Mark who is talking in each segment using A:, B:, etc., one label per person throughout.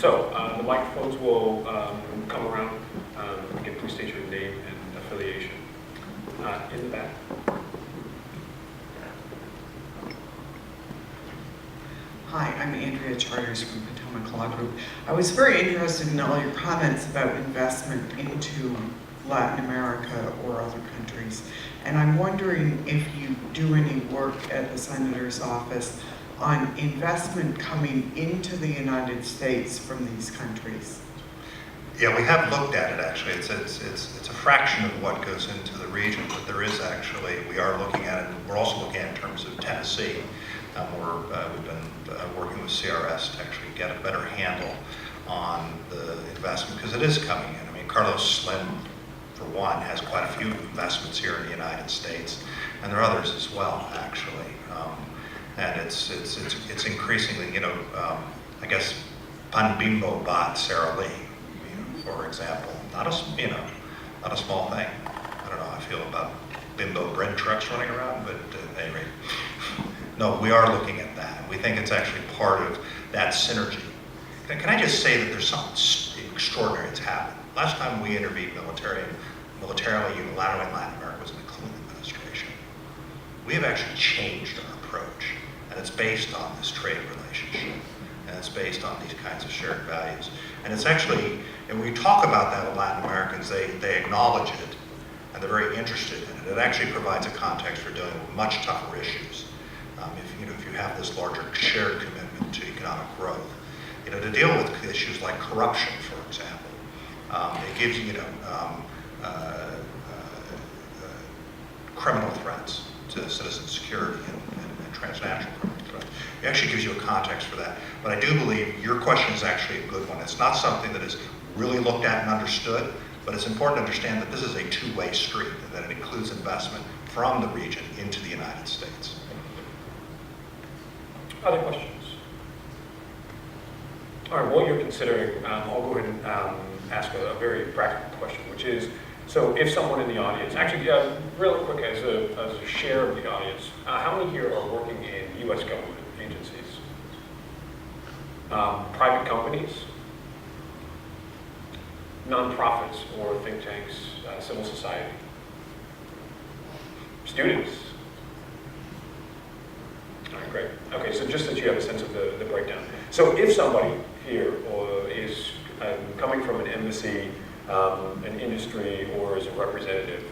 A: So the microphones will come around. Again, please state your name and affiliation. In the back.
B: Hi, I'm Andrea Charters from Potomac Law Group. I was very interested in all your comments about investment into Latin America or other countries. And I'm wondering if you do any work at the Senator's office on investment coming into the United States from these countries.
C: Yeah, we have looked at it actually. It's a fraction of what goes into the region, but there is actually, we are looking at it. We're also looking at it in terms of Tennessee. We've been working with CRS to actually get a better handle on the investment, because it is coming in. I mean, Carlos Slim, for one, has quite a few investments here in the United States, and there are others as well, actually. And it's increasingly, I guess Pan Bimbo bought Sara Lee, for example. Not a small thing. I don't know how I feel about Bimbo bread trucks running around, but at any rate. No, we are looking at that. We think it's actually part of that synergy. Can I just say that there's something extraordinary that's happened? Last time we intervened militarily unilaterally in Latin America was in the Clinton administration. We have actually changed our approach, and it's based on this trade relationship, and it's based on these kinds of shared values. And it's actually, and when we talk about that with Latin Americans, they acknowledge it, and they're very interested in it. It actually provides a context for dealing with much tougher issues. If you have this larger shared commitment to economic growth, to deal with issues like corruption, for example, it gives criminal threats to citizen security and transnational criminal threats. It actually gives you a context for that. But I do believe your question is actually a good one. It's not something that is really looked at and understood, but it's important to understand that this is a two-way street, and that it includes investment from the region into the United States.
A: Other questions? All right, while you're considering, I'll go ahead and ask a very practical question, which is, so if someone in the audience, actually, really quick as a share of the audience, how many here are working in U.S. government agencies? Private companies? Nonprofits or think tanks, civil society? Students? All right, great. Okay, so just that you have a sense of the breakdown. So if somebody here is coming from an embassy, an industry, or as a representative,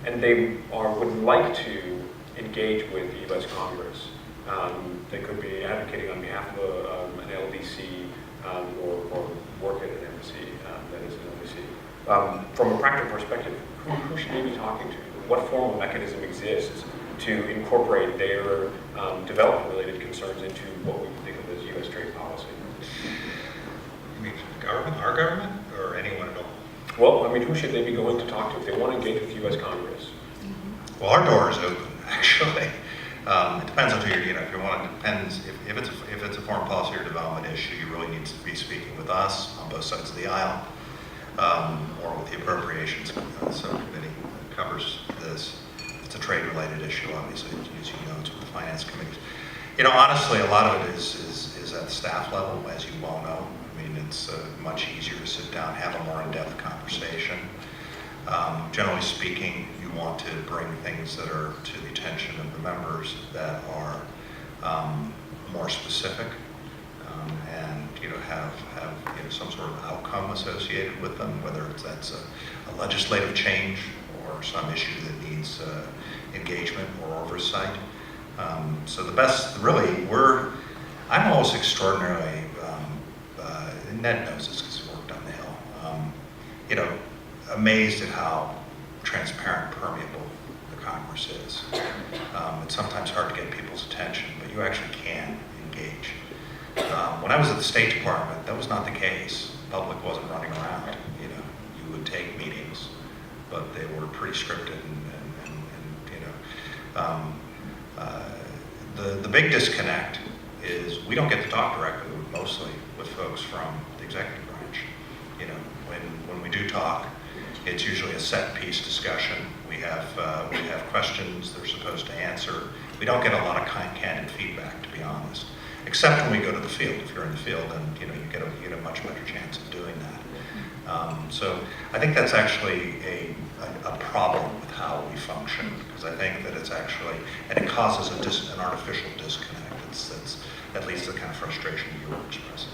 A: and they would like to engage with the U.S. Congress, they could be advocating on behalf of an LDC or work at an embassy that is an embassy. From a practical perspective, who should they be talking to? What formal mechanism exists to incorporate their development-related concerns into what we think of as U.S. trade policy?
C: You mean government, our government, or anyone at all?
A: Well, I mean, who should they be going to talk to if they want to engage with U.S. Congress?
C: Well, our door is open, actually. It depends on who you're, if you want, it depends. If it's a foreign policy or development issue, you really need to be speaking with us on both sides of the aisle, or with the appropriations subcommittee that covers this. It's a trade-related issue, obviously, as you know, it's with the finance committees. Honestly, a lot of it is at the staff level, as you well know. I mean, it's much easier to sit down, have a more in-depth conversation. Generally speaking, you want to bring things that are to the attention of the members that are more specific, and have some sort of outcome associated with them, whether that's a legislative change or some issue that needs engagement or oversight. So the best, really, I'm almost extraordinarily, and Ned knows this because he worked on the Hill, amazed at how transparent, permeable the Congress is. It's sometimes hard to get people's attention, but you actually can engage. When I was at the State Department, that was not the case. The public wasn't running around. You would take meetings, but they were pretty scripted, the big disconnect is we don't get to talk directly, mostly, with folks from the executive branch. When we do talk, it's usually a set-piece discussion. We have questions they're supposed to answer. We don't get a lot of candid feedback, to be honest, except when we go to the field. If you're in the field, and you get much better chance of doing that. So I think that's actually a problem with how we function, because I think that it's actually, and it causes an artificial disconnect. That's at least the kind of frustration you were expressing.